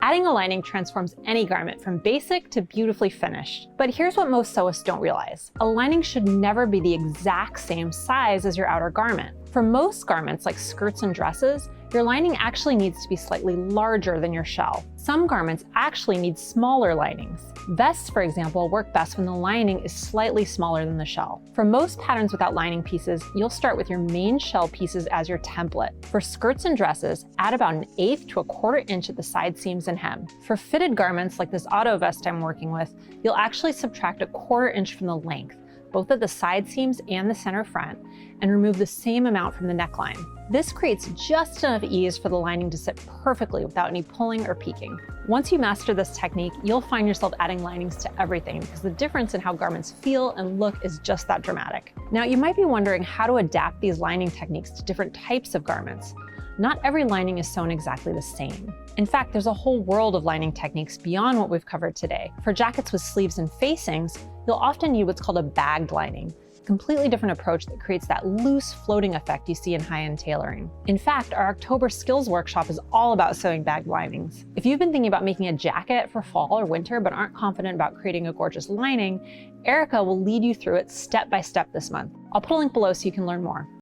Adding a lining transforms any garment from basic to beautifully finished. But here's what most sewists don't realize. A lining should never be the exact same size as your outer garment. For most garments, like skirts and dresses, your lining actually needs to be slightly larger than your shell. Some garments actually need smaller linings. Vests, for example, work best when the lining is slightly smaller than the shell. For most patterns without lining pieces, you'll start with your main shell pieces as your template. For skirts and dresses, add about 1/8 to 1/4 inch at the side seams and hem. For fitted garments, like this auto vest I'm working with, you'll actually subtract 1/4 inch from the length, both at the side seams and the center front, and remove the same amount from the neckline. This creates just enough ease for the lining to sit perfectly without any pulling or peeking. Once you master this technique, you'll find yourself adding linings to everything because the difference in how garments feel and look is just that dramatic. Now, you might be wondering how to adapt these lining techniques to different types of garments. Not every lining is sewn exactly the same. In fact, there's a whole world of lining techniques beyond what we've covered today. For jackets with sleeves and facings, you'll often need what's called a bagged lining, a completely different approach that creates that loose floating effect you see in high-end tailoring. In fact, our October skills workshop is all about sewing bagged linings. If you've been thinking about making a jacket for fall or winter but aren't confident about creating a gorgeous lining, Erica will lead you through it step by step this month. I'll put a link below so you can learn more.